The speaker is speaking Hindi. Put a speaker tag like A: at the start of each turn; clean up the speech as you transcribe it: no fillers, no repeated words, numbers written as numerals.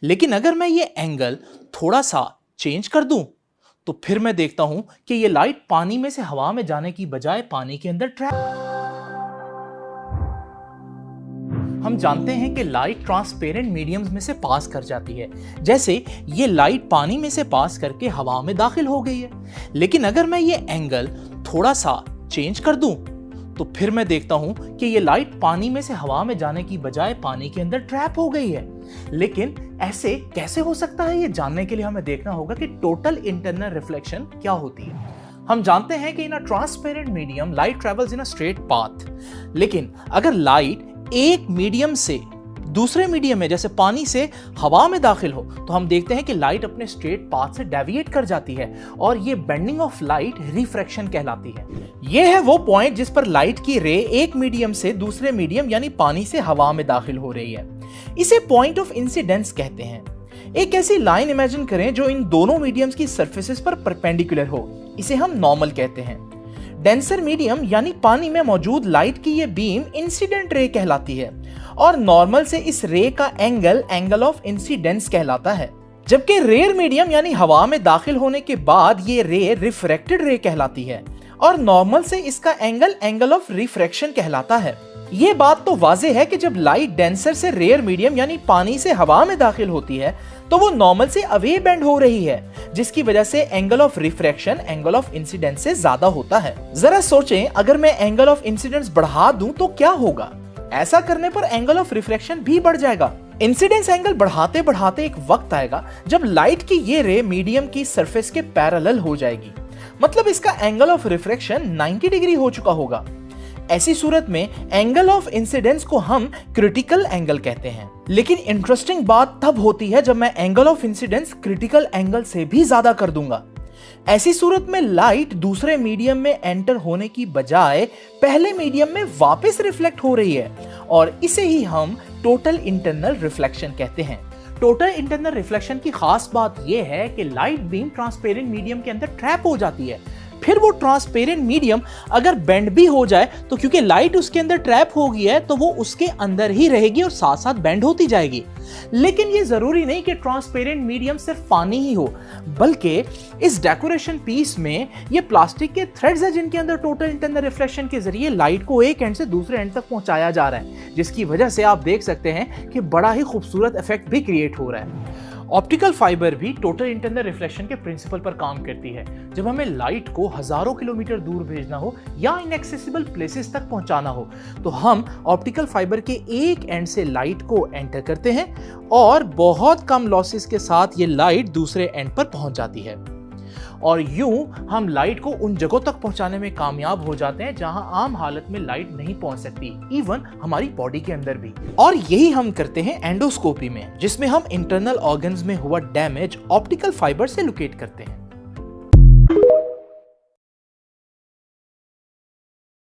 A: लेकिन अगर मैं ये एंगल थोड़ा सा चेंज कर दूं तो फिर मैं देखता हूं कि ये लाइट पानी में से हवा में जाने की बजाय पानी के अंदर ट्रैप। हम जानते हैं कि लाइट ट्रांसपेरेंट मीडियम्स में से पास कर जाती है, जैसे ये लाइट पानी में से पास करके हवा में दाखिल हो गई है। लेकिन अगर मैं ये एंगल थोड़ा सा चेंज कर दूं तो फिर मैं देखता हूं कि ये लाइट पानी में से हवा में जाने की बजाय पानी के अंदर ट्रैप हो गई है। लेकिन ऐसे कैसे हो सकता है, ये जानने के लिए हमें देखना होगा कि टोटल इंटरनल रिफ्लेक्शन क्या होती है। हम जानते हैं कि in a transparent medium light travels in a straight path, लेकिन अगर लाइट एक मीडियम से दूसरे मीडियम में जैसे पानी से हवा में दाखिल हो तो हम देखते हैं कि लाइट अपने स्ट्रेट पाथ से डेविएट कर जाती है और ये बेंडिंग ऑफ लाइट रिफ्रैक्शन कहलाती है। ये है वो पॉइंट जिस पर लाइट की रे एक मीडियम से दूसरे मीडियम यानी पानी से हवा में दाखिल हो रही है। इसे पॉइंट ऑफ इंसिडेंस कहते हैं। एक ऐसी लाइन इमेजिन करें जो इन दोनों मीडियम्स की सरफेसेस पर परपेंडिकुलर हो, इसे हम नॉर्मल कहते हैं। डेंसर मीडियम यानी पानी में मौजूद लाइट की ये बीम इंसिडेंट रे कहलाती है और नॉर्मल से इस रे का एंगल ऑफ इंसिडेंस कहलाता है। जबकि रेयर मीडियम यानी हवा में दाखिल होने के बाद ये रे रिफ्रैक्टेड रे कहलाती है और नॉर्मल से इसका एंगल ऑफ रिफ्रैक्शन कहलाता है। ये बात तो वाज़ेह है कि जब लाइट डेंसर से रेयर मीडियम यानी पानी से हवा में दाखिल होती है तो वो नॉर्मल से अवे बेंड हो रही है, जिसकी वजह से angle of refraction angle of incidence से ज्यादा होता है। जरा सोचें, अगर मैं एंगल ऑफ इंसिडेंस बढ़ा दूं तो क्या होगा? ऐसा करने पर एंगल ऑफ रिफ्रैक्शन भी बढ़ जाएगा। इंसिडेंस एंगल बढ़ाते बढ़ाते एक वक्त आएगा जब लाइट की ये रे मीडियम की सरफेस के पैरेलल हो जाएगी, मतलब इसका एंगल ऑफ रिफ्रैक्शन 90 डिग्री हो चुका होगा। ऐसी सूरत में एंगल ऑफ इंसिडेंस को हम क्रिटिकल एंगल कहते हैं। लेकिन इंटरेस्टिंग बात तब होती है जब मैं angle of incidence critical angle से भी ज्यादा कर दूंगा। ऐसी सूरत में लाइट दूसरे मीडियम में एंटर होने की बजाय पहले मीडियम में वापस रिफ्लेक्ट हो रही है और इसे ही हम टोटल इंटरनल रिफ्लेक्शन कहते हैं। टोटल इंटरनल रिफ्लेक्शन की खास बात यह है कि लाइट बीम ट्रांसपेरेंट मीडियम के अंदर ट्रैप हो जाती है। फिर वो ट्रांसपेरेंट मीडियम अगर बेंड भी हो जाए तो क्योंकि लाइट उसके अंदर ट्रैप हो गई है तो वो उसके अंदर ही रहेगी और साथ साथ बेंड होती जाएगी। लेकिन ये जरूरी नहीं कि ट्रांसपेरेंट मीडियम सिर्फ पानी ही हो, बल्कि इस डेकोरेशन पीस में ये प्लास्टिक के थ्रेड्स हैं जिनके अंदर टोटल इंटरनल रिफ्लेक्शन के जरिए लाइट को एक एंड से दूसरे एंड तक पहुंचाया जा रहा है, जिसकी वजह से आप देख सकते हैं कि बड़ा ही खूबसूरत इफेक्ट भी क्रिएट हो रहा है। ऑप्टिकल फाइबर भी टोटल इंटरनल रिफ्लेक्शन के प्रिंसिपल पर काम करती है। जब हमें लाइट को हजारों किलोमीटर दूर भेजना हो या इनएक्सेसिबल प्लेसेस तक पहुंचाना हो तो हम ऑप्टिकल फाइबर के एक एंड से लाइट को एंटर करते हैं और बहुत कम लॉसेस के साथ ये लाइट दूसरे एंड पर पहुंच जाती है और यूं हम लाइट को उन जगहों तक पहुंचाने में कामयाब हो जाते हैं जहां आम हालत में लाइट नहीं पहुंच सकती, इवन हमारी बॉडी के अंदर भी। और यही हम करते हैं एंडोस्कोपी में, जिसमें हम इंटरनल ऑर्गन्स में हुआ डैमेज ऑप्टिकल फाइबर से लोकेट करते हैं।